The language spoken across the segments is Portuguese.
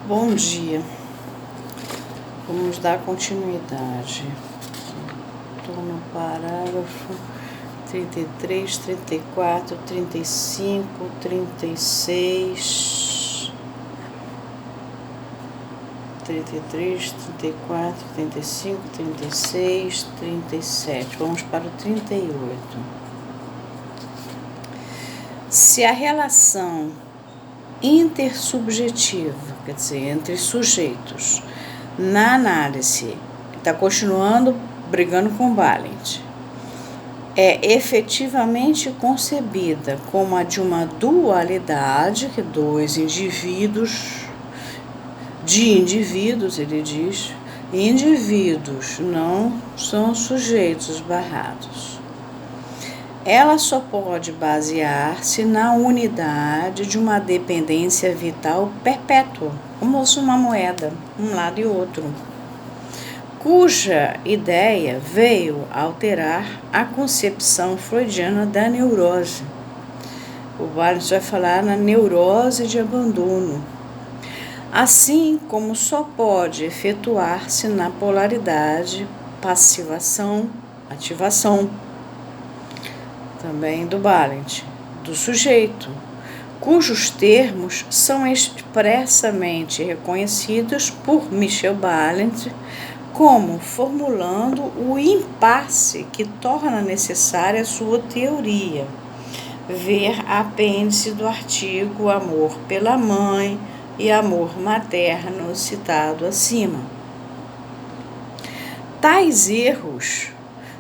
Bom dia, vamos dar continuidade. Estou no parágrafo 33, 34, 35, 36, 33, 34, 35, 36, 37. Vamos para o 38. Se a relação intersubjetiva, quer dizer, entre sujeitos, na análise, está continuando brigando com Balint, é efetivamente concebida como a de uma dualidade, que dois indivíduos, ele diz, indivíduos não são sujeitos barrados. Ela só pode basear-se na unidade de uma dependência vital perpétua, como se uma moeda, um lado e outro, cuja ideia veio alterar a concepção freudiana da neurose. O Balint vai falar na neurose de abandono, assim como só pode efetuar-se na polaridade passivação-ativação, também do Balint, do sujeito, cujos termos são expressamente reconhecidos por Michel Balint como formulando o impasse que torna necessária sua teoria. Ver apêndice do artigo Amor pela Mãe e Amor Materno citado acima. Tais erros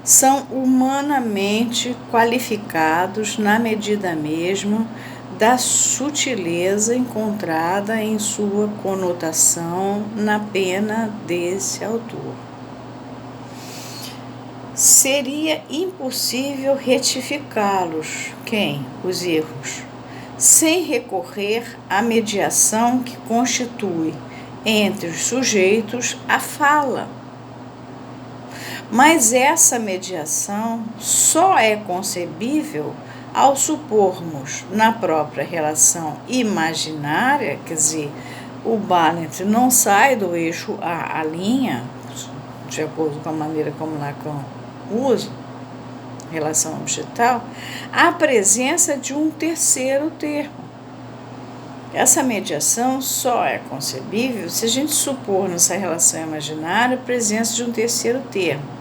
são humanamente qualificados na medida mesma da sutileza encontrada em sua conotação na pena desse autor. Seria impossível retificá-los, os erros, sem recorrer à mediação que constitui entre os sujeitos a fala. Mas essa mediação só é concebível ao supormos na própria relação imaginária, quer dizer, o Balint não sai do eixo a linha, de acordo com a maneira como Lacan usa, relação objetal, a presença de um terceiro termo. Essa mediação só é concebível se a gente supor nessa relação imaginária a presença de um terceiro termo,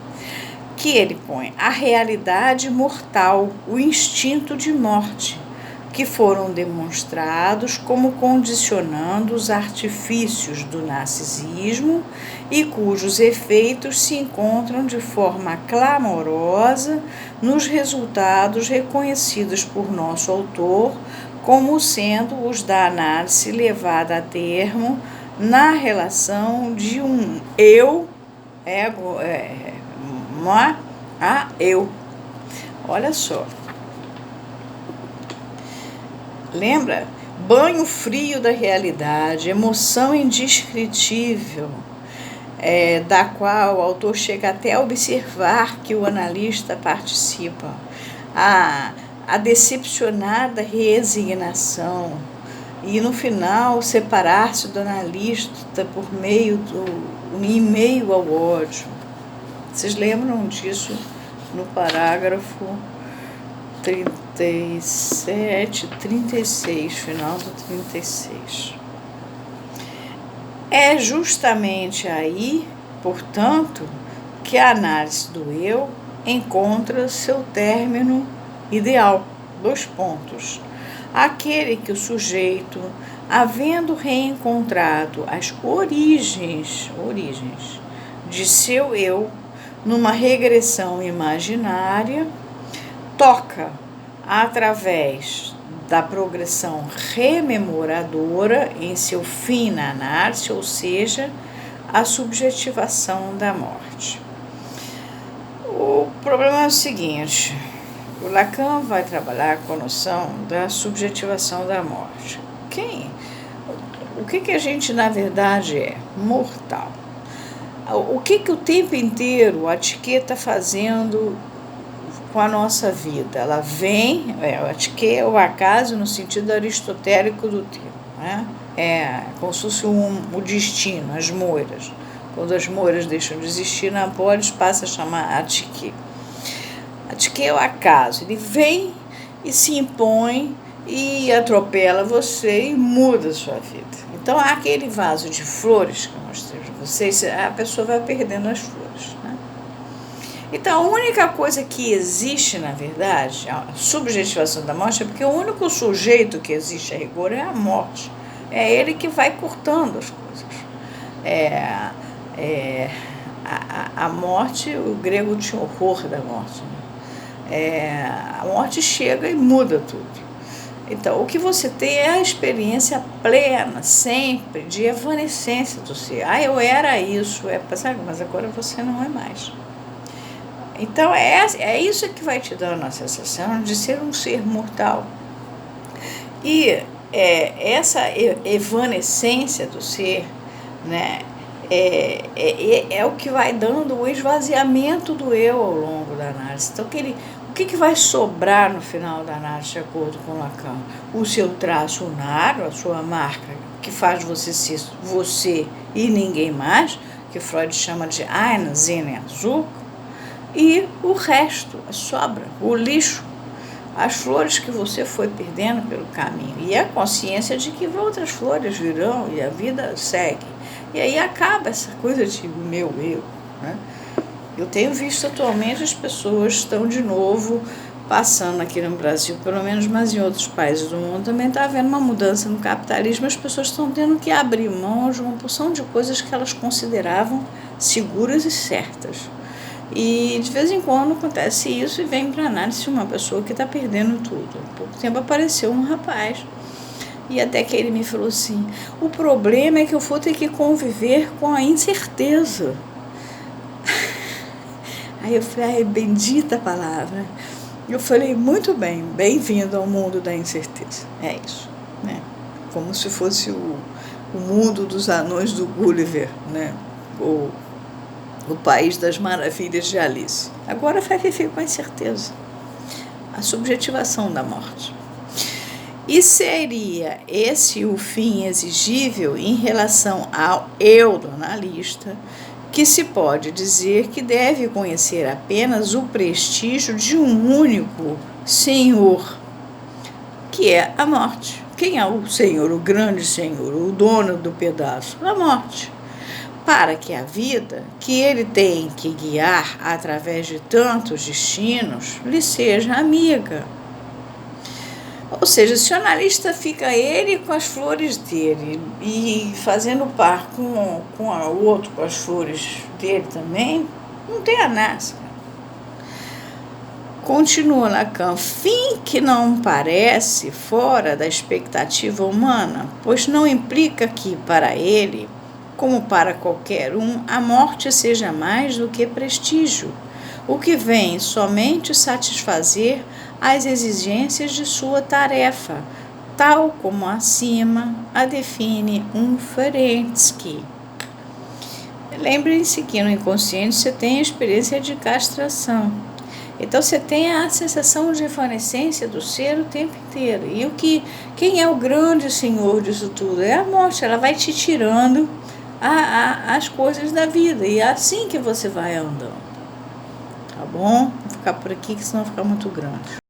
que ele põe a realidade mortal, o instinto de morte, que foram demonstrados como condicionando os artifícios do narcisismo e cujos efeitos se encontram de forma clamorosa nos resultados reconhecidos por nosso autor como sendo os da análise levada a termo na relação de um eu, ego, a eu. Olha só. Lembra? Banho frio da realidade, emoção indescritível, da qual o autor chega até a observar que o analista participa. A decepcionada resignação e, no final, separar-se do analista em meio ao ódio. Vocês lembram disso no parágrafo 37, 36, final do 36. É justamente aí, portanto, que a análise do eu encontra seu término ideal. 2 pontos. Aquele que o sujeito, havendo reencontrado as origens de seu eu, numa regressão imaginária, toca através da progressão rememoradora em seu fim na análise, ou seja, a subjetivação da morte. O problema é o seguinte: o Lacan vai trabalhar com a noção da subjetivação da morte. O que a gente, na verdade, é? Mortal. O que o tempo inteiro a psique está fazendo com a nossa vida? Ela vem, a psique é o acaso no sentido aristotélico do termo, né? como se fosse o destino, as moiras. Quando as moiras deixam de existir na polis, passa a chamar Atike. Atike é o acaso, ele vem e se impõe e atropela você e muda a sua vida. Então, aquele vaso de flores que eu mostrei para vocês, a pessoa vai perdendo as flores, né? Então, a única coisa que existe, na verdade, a subjetivação da morte, é porque o único sujeito que existe a rigor é a morte. É ele que vai cortando as coisas. A morte, o grego tinha horror da morte, né? A morte chega e muda tudo. Então, o que você tem é a experiência plena, sempre, de evanescência do ser. Eu era isso, mas agora você não é mais. Então, é isso que vai te dando a sensação de ser um ser mortal. E essa evanescência do ser, né, é o que vai dando o esvaziamento do eu ao longo da análise. Então, o que vai sobrar no final da análise, de acordo com Lacan? O seu traço unário, a sua marca, que faz você ser você e ninguém mais, que Freud chama de Ein, Sinn, Zug, e o resto, a sobra, o lixo, as flores que você foi perdendo pelo caminho, e a consciência de que outras flores virão e a vida segue. E aí acaba essa coisa de meu eu, né? Eu tenho visto atualmente as pessoas estão de novo passando aqui no Brasil, pelo menos, mas em outros países do mundo também está havendo uma mudança no capitalismo. As pessoas estão tendo que abrir mão de uma porção de coisas que elas consideravam seguras e certas. E de vez em quando acontece isso e vem para análise uma pessoa que está perdendo tudo. Há pouco tempo apareceu um rapaz e até que ele me falou assim: o problema é que eu vou ter que conviver com a incerteza. Aí eu falei: bendita palavra. Eu falei: muito bem, bem-vindo ao mundo da incerteza. É isso, né? Como se fosse o mundo dos anões do Gulliver, né? O país das maravilhas de Alice. Agora vai viver com a incerteza, a subjetivação da morte. E seria esse o fim exigível em relação ao eu do analista, que se pode dizer que deve conhecer apenas o prestígio de um único senhor, que é a morte. Quem é o senhor, o grande senhor, o dono do pedaço? A morte. Para que a vida, que ele tem que guiar através de tantos destinos, lhe seja amiga. Ou seja, se o analista fica ele com as flores dele e fazendo par com o outro com as flores dele também, não tem análise. Continua Lacan: fim que não parece fora da expectativa humana, pois não implica que, para ele, como para qualquer um, a morte seja mais do que prestígio, o que vem somente satisfazer as exigências de sua tarefa, tal como acima a define Ferenczi. Lembrem-se que no inconsciente você tem a experiência de castração. Então você tem a sensação de evanescência do ser o tempo inteiro. E quem é o grande senhor disso tudo? É a morte. Ela vai te tirando as coisas da vida. E é assim que você vai andando. Tá bom? Vou ficar por aqui, que senão vai ficar muito grande.